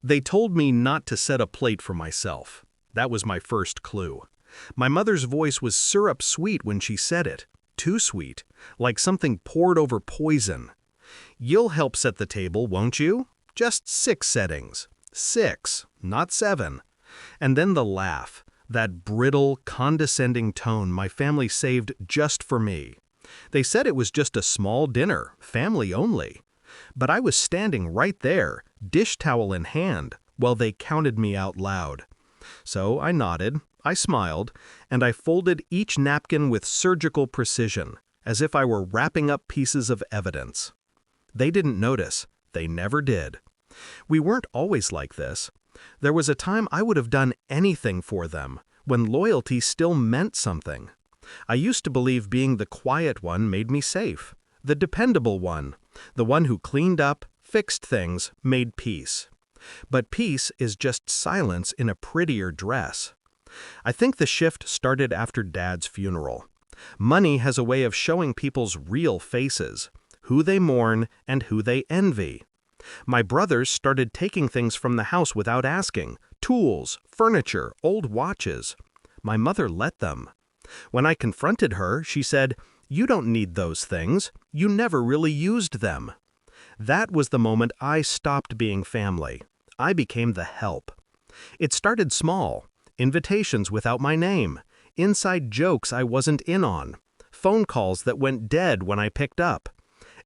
They told me not to set a plate for myself. That was my first clue. My mother's voice was syrup sweet when she said it. Too sweet, like something poured over poison. "You'll help set the table, won't you? Just 6 settings. 6, not 7. And then the laugh, that brittle, condescending tone my family saved just for me. They said it was just a small dinner, family only. But I was standing right there, dish towel in hand, while they counted me out loud. So I nodded, I smiled, and I folded each napkin with surgical precision, as if I were wrapping up pieces of evidence. They didn't notice. They never did. We weren't always like this. There was a time I would have done anything for them, when loyalty still meant something. I used to believe being the quiet one made me safe, the dependable one, the one who cleaned up, fixed things, made peace. But peace is just silence in a prettier dress. I think the shift started after Dad's funeral. Money has a way of showing people's real faces, who they mourn and who they envy. My brothers started taking things from the house without asking, tools, furniture, old watches. My mother let them. When I confronted her, she said, "You don't need those things. You never really used them." That was the moment I stopped being family. I became the help. It started small. Invitations without my name. Inside jokes I wasn't in on. Phone calls that went dead when I picked up.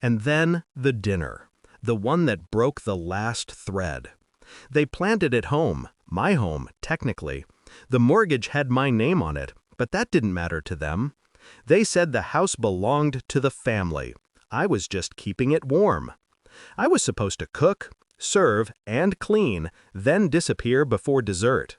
And then the dinner. The one that broke the last thread. They planned it at home. My home, technically. The mortgage had my name on it, but that didn't matter to them. They said the house belonged to the family. I was just keeping it warm. I was supposed to cook, serve, and clean, then disappear before dessert.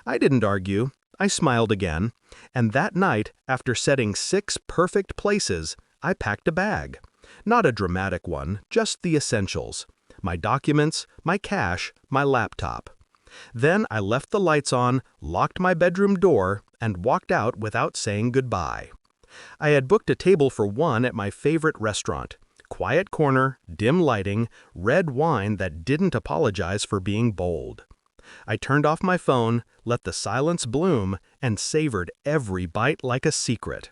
I didn't argue. I smiled again. And that night, after setting 6 perfect places, I packed a bag. Not a dramatic one, just the essentials. My documents, my cash, my laptop. Then I left the lights on, locked my bedroom door, and walked out without saying goodbye. I had booked a table for 1 at my favorite restaurant. Quiet corner, dim lighting, red wine that didn't apologize for being bold. I turned off my phone, let the silence bloom, and savored every bite like a secret.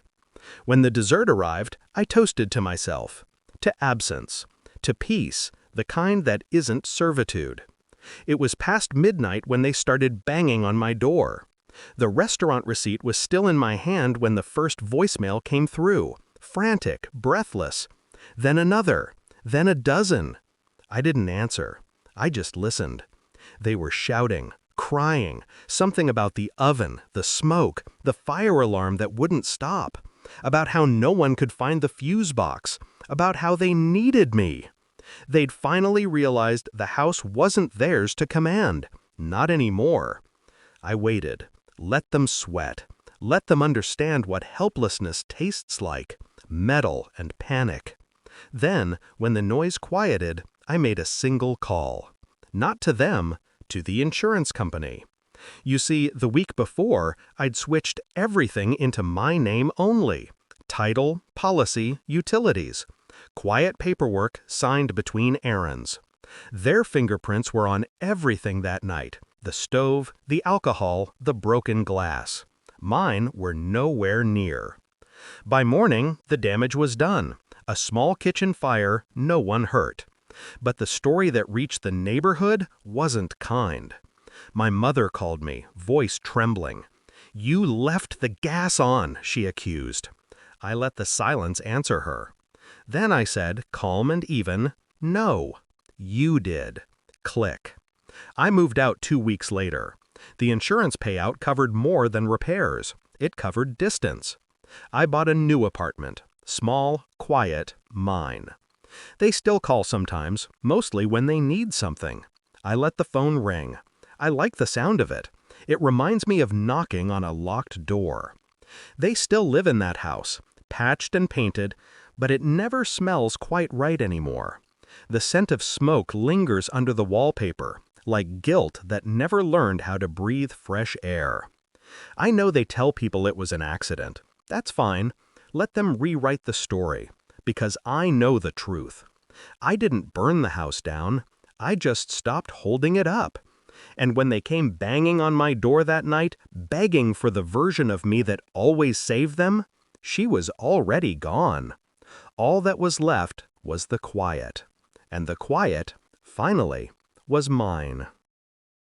When the dessert arrived, I toasted to myself. To absence. To peace, the kind that isn't servitude. It was past midnight when they started banging on my door. The restaurant receipt was still in my hand when the first voicemail came through. Frantic, breathless. Then another. Then a dozen. I didn't answer. I just listened. They were shouting, crying, something about the oven, the smoke, the fire alarm that wouldn't stop, about how no one could find the fuse box, about how they needed me. They'd finally realized the house wasn't theirs to command, not anymore. I waited, let them sweat, let them understand what helplessness tastes like, metal and panic. Then, when the noise quieted, I made a single call. Not to them, to the insurance company. You see, the week before, I'd switched everything into my name only. Title, policy, utilities. Quiet paperwork signed between errands. Their fingerprints were on everything that night. The stove, the alcohol, the broken glass. Mine were nowhere near. By morning, the damage was done. A small kitchen fire, no one hurt. But the story that reached the neighborhood wasn't kind. My mother called me, voice trembling. "You left the gas on," she accused. I let the silence answer her. Then I said, calm and even, "No, you did." Click. I moved out 2 weeks later. The insurance payout covered more than repairs. It covered distance. I bought a new apartment. Small, quiet, mine. They still call sometimes, mostly when they need something. I let the phone ring. I like the sound of it. It reminds me of knocking on a locked door. They still live in that house, patched and painted, but it never smells quite right anymore. The scent of smoke lingers under the wallpaper, like guilt that never learned how to breathe fresh air. I know they tell people it was an accident. That's fine. Let them rewrite the story, because I know the truth. I didn't burn the house down. I just stopped holding it up. And when they came banging on my door that night, begging for the version of me that always saved them, she was already gone. All that was left was the quiet. And the quiet, finally, was mine.